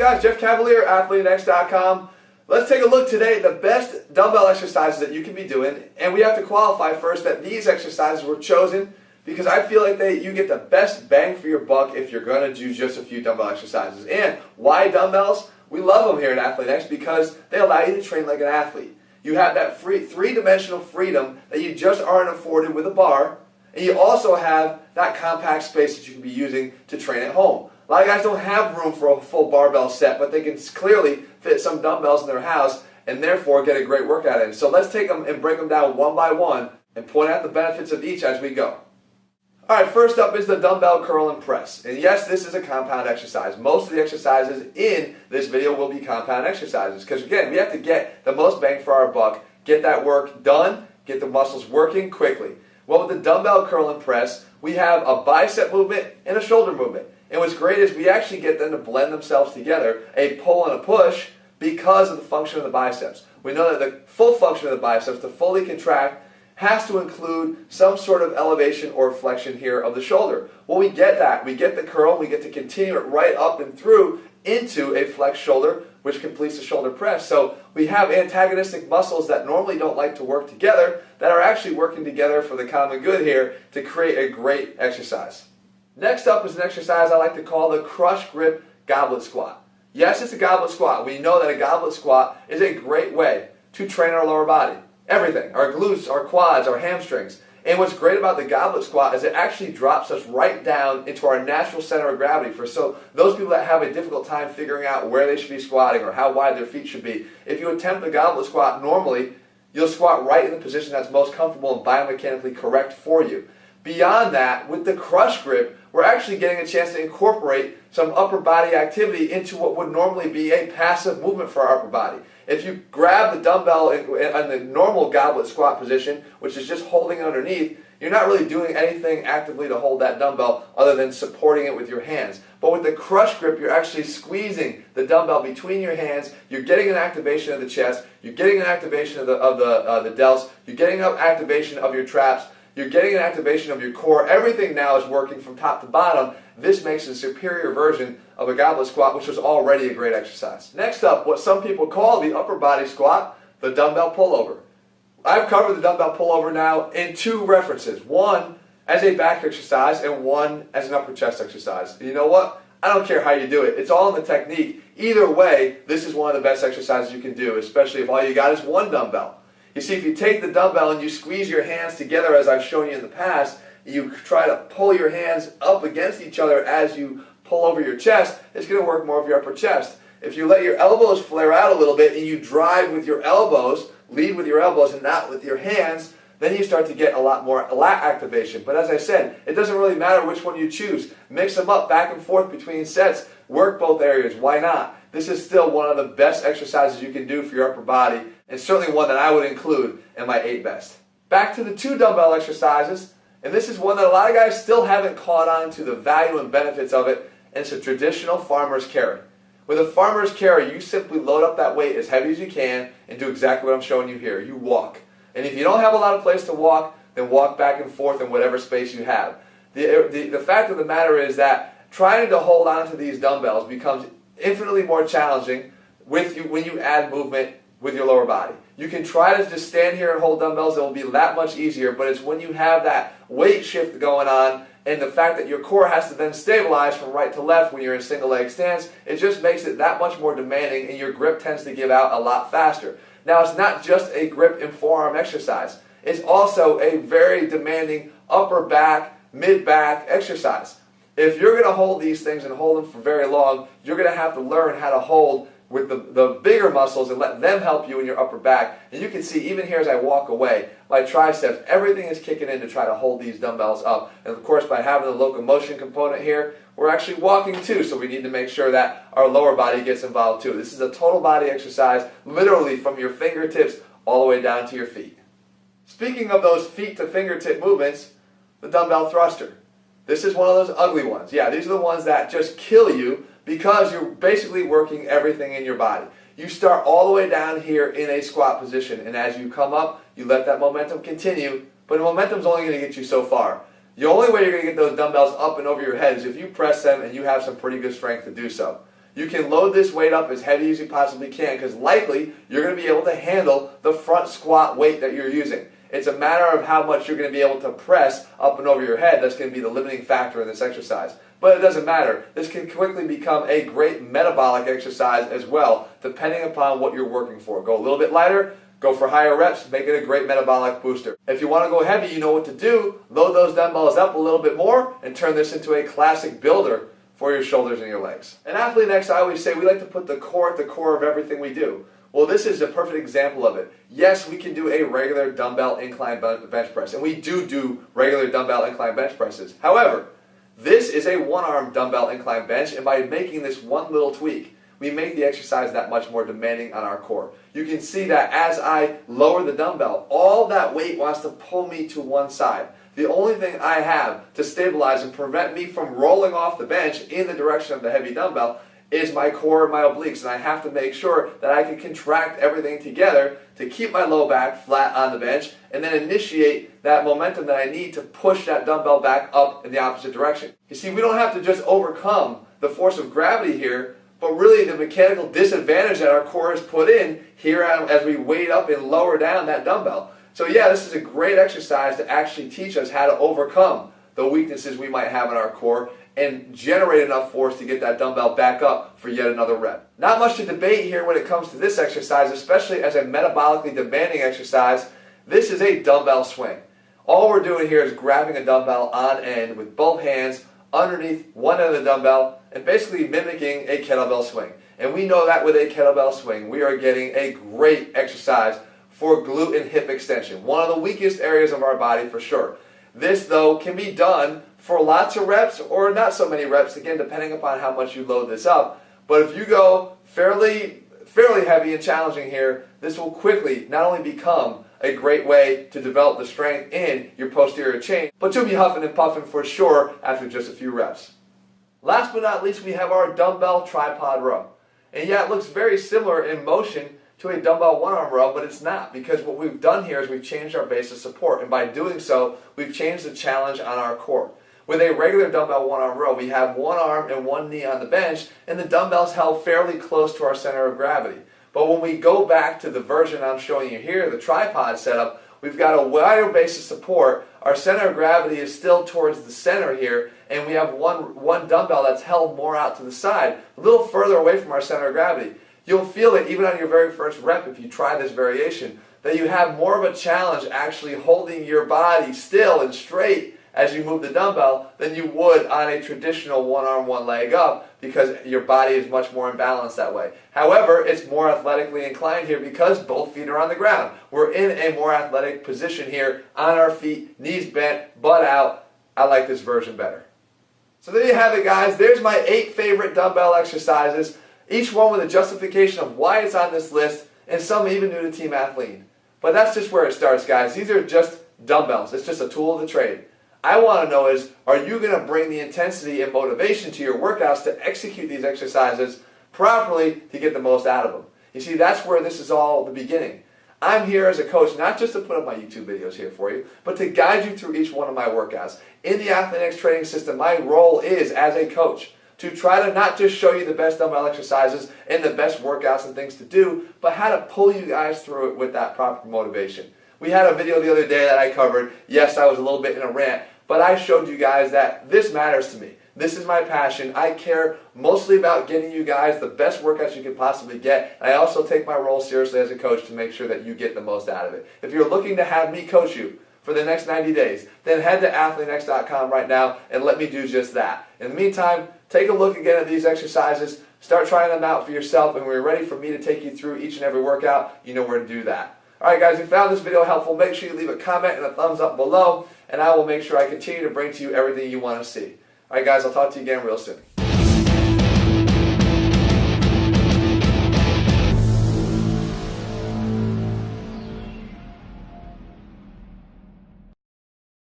guys? Jeff Cavalier, AthleteNext.com. Let's take a look today at the best dumbbell exercises that you can be doing. And we have to qualify first that these exercises were chosen because I feel like you get the best bang for your buck if you're going to do just a few dumbbell exercises. And why dumbbells? We love them here at AthleteNext because they allow you to train like an athlete. You have that three-dimensional freedom that you just aren't afforded with a bar. And you also have that compact space that you can be using to train at home. A lot of guys don't have room for a full barbell set, but they can clearly fit some dumbbells in their house and therefore get a great workout in. So let's take them and break them down one by one and point out the benefits of each as we go. Alright, first up is the dumbbell curl and press. And yes, this is a compound exercise. Most of the exercises in this video will be compound exercises because again, we have to get the most bang for our buck, get that work done, get the muscles working quickly. Well, with the dumbbell curl and press, we have a bicep movement and a shoulder movement. And what's great is we actually get them to blend themselves together, a pull and a push, because of the function of the biceps. We know that the full function of the biceps, to fully contract, has to include some sort of elevation or flexion here of the shoulder. Well, we get that. We get the curl, we get to continue it right up and through into a flexed shoulder, which completes the shoulder press. So we have antagonistic muscles that normally don't like to work together that are actually working together for the common good here to create a great exercise. Next up is an exercise I like to call the crush grip goblet squat. Yes, it's a goblet squat. We know that a goblet squat is a great way to train our lower body. Everything, our glutes, our quads, our hamstrings. And what's great about the goblet squat is it actually drops us right down into our natural center of gravity. For those people that have a difficult time figuring out where they should be squatting or how wide their feet should be, if you attempt the goblet squat normally, you'll squat right in the position that's most comfortable and biomechanically correct for you. Beyond that, with the crush grip, we're actually getting a chance to incorporate some upper body activity into what would normally be a passive movement for our upper body. If you grab the dumbbell in the normal goblet squat position, which is just holding it underneath, you're not really doing anything actively to hold that dumbbell other than supporting it with your hands. But with the crush grip, you're actually squeezing the dumbbell between your hands. You're getting an activation of the chest. You're getting an activation of the delts. You're getting an activation of your traps. You're getting an activation of your core. Everything now is working from top to bottom. This makes it a superior version of a goblet squat, which was already a great exercise. Next up, what some people call the upper body squat, the dumbbell pullover. I've covered the dumbbell pullover now in two references. One as a back exercise and one as an upper chest exercise. And you know what? I don't care how you do it. It's all in the technique. Either way, this is one of the best exercises you can do, especially if all you got is one dumbbell. You see, if you take the dumbbell and you squeeze your hands together, as I've shown you in the past, you try to pull your hands up against each other as you pull over your chest, it's going to work more of your upper chest. If you let your elbows flare out a little bit and you drive with your elbows, lead with your elbows and not with your hands, then you start to get a lot more lat activation. But as I said, it doesn't really matter which one you choose. Mix them up back and forth between sets. Work both areas. Why not? This is still one of the best exercises you can do for your upper body, and certainly one that I would include in my 8 best. Back to the 2 dumbbell exercises, and this is one that a lot of guys still haven't caught on to the value and benefits of it, and it's a traditional farmer's carry. With a farmer's carry, you simply load up that weight as heavy as you can and do exactly what I'm showing you here. You walk. And if you don't have a lot of place to walk, then walk back and forth in whatever space you have. The fact of the matter is that trying to hold on to these dumbbells becomes infinitely more challenging when you add movement with your lower body. You can try to just stand here and hold dumbbells, it will be that much easier, but it's when you have that weight shift going on and the fact that your core has to then stabilize from right to left when you're in single leg stance, it just makes it that much more demanding and your grip tends to give out a lot faster. Now, it's not just a grip and forearm exercise. It's also a very demanding upper back, mid-back exercise. If you're going to hold these things and hold them for very long, you're going to have to learn how to hold with the bigger muscles and let them help you in your upper back. And you can see even here as I walk away, my triceps, everything is kicking in to try to hold these dumbbells up. And of course, by having the locomotion component here, we're actually walking too, so we need to make sure that our lower body gets involved too. This is a total body exercise, literally from your fingertips all the way down to your feet. Speaking of those feet to fingertip movements, the dumbbell thruster. This is one of those ugly ones. Yeah, these are the ones that just kill you because you're basically working everything in your body. You start all the way down here in a squat position, and as you come up, you let that momentum continue, but the momentum's only going to get you so far. The only way you're going to get those dumbbells up and over your head is if you press them and you have some pretty good strength to do so. You can load this weight up as heavy as you possibly can because likely you're going to be able to handle the front squat weight that you're using. It's a matter of how much you're going to be able to press up and over your head that's going to be the limiting factor in this exercise. But it doesn't matter. This can quickly become a great metabolic exercise as well, depending upon what you're working for. Go a little bit lighter, go for higher reps, make it a great metabolic booster. If you want to go heavy, you know what to do. Load those dumbbells up a little bit more and turn this into a classic builder for your shoulders and your legs. And Athlete Next, I always say we like to put the core at the core of everything we do. Well, this is a perfect example of it. Yes, we can do a regular dumbbell incline bench press, and we do regular dumbbell incline bench presses. However, this is a one-arm dumbbell incline bench, and by making this one little tweak, we make the exercise that much more demanding on our core. You can see that as I lower the dumbbell, all that weight wants to pull me to one side. The only thing I have to stabilize and prevent me from rolling off the bench in the direction of the heavy dumbbell is my core and my obliques, and I have to make sure that I can contract everything together to keep my low back flat on the bench and then initiate that momentum that I need to push that dumbbell back up in the opposite direction. You see, we don't have to just overcome the force of gravity here, but really the mechanical disadvantage that our core is put in here as we weight up and lower down that dumbbell. So yeah, this is a great exercise to actually teach us how to overcome the weaknesses we might have in our core and generate enough force to get that dumbbell back up for yet another rep. Not much to debate here when it comes to this exercise, especially as a metabolically demanding exercise. This is a dumbbell swing. All we're doing here is grabbing a dumbbell on end with both hands underneath one end of the dumbbell and basically mimicking a kettlebell swing. And we know that with a kettlebell swing, we are getting a great exercise for glute and hip extension, one of the weakest areas of our body for sure. This, though, can be done for lots of reps or not so many reps, again, depending upon how much you load this up. But if you go fairly heavy and challenging here, this will quickly not only become a great way to develop the strength in your posterior chain, but you'll be huffing and puffing for sure after just a few reps. Last but not least, we have our dumbbell tripod row. And yeah, it looks very similar in motion to a dumbbell one-arm row, but it's not, because what we've done here is we've changed our base of support, and by doing so, we've changed the challenge on our core. With a regular dumbbell one-arm row, we have one arm and one knee on the bench, and the dumbbell's held fairly close to our center of gravity. But when we go back to the version I'm showing you here, the tripod setup, we've got a wider base of support. Our center of gravity is still towards the center here, and we have one dumbbell that's held more out to the side, a little further away from our center of gravity. You'll feel it even on your very first rep if you try this variation, that you have more of a challenge actually holding your body still and straight as you move the dumbbell than you would on a traditional one arm, one leg up, because your body is much more imbalanced that way. However, it's more athletically inclined here because both feet are on the ground. We're in a more athletic position here on our feet, knees bent, butt out. I like this version better. So there you have it, guys. There's my 8 favorite dumbbell exercises, each one with a justification of why it's on this list, and some even new to Team Athlete. But that's just where it starts, guys. These are just dumbbells. It's just a tool of the trade. I want to know is, are you going to bring the intensity and motivation to your workouts to execute these exercises properly to get the most out of them? You see, that's where this is all the beginning. I'm here as a coach not just to put up my YouTube videos here for you, but to guide you through each one of my workouts. In the Athlete Next training system, my role is, as a coach, to try to not just show you the best dumbbell exercises and the best workouts and things to do, but how to pull you guys through it with that proper motivation. We had a video the other day that I covered. Yes, I was a little bit in a rant, but I showed you guys that this matters to me. This is my passion. I care mostly about getting you guys the best workouts you can possibly get. And I also take my role seriously as a coach to make sure that you get the most out of it. If you're looking to have me coach you for the next 90 days, then head to athletenext.com right now and let me do just that. In the meantime, take a look again at these exercises, start trying them out for yourself, and when you're ready for me to take you through each and every workout, you know where to do that. Alright guys, if you found this video helpful, make sure you leave a comment and a thumbs up below, and I will make sure I continue to bring to you everything you want to see. Alright guys, I'll talk to you again real soon.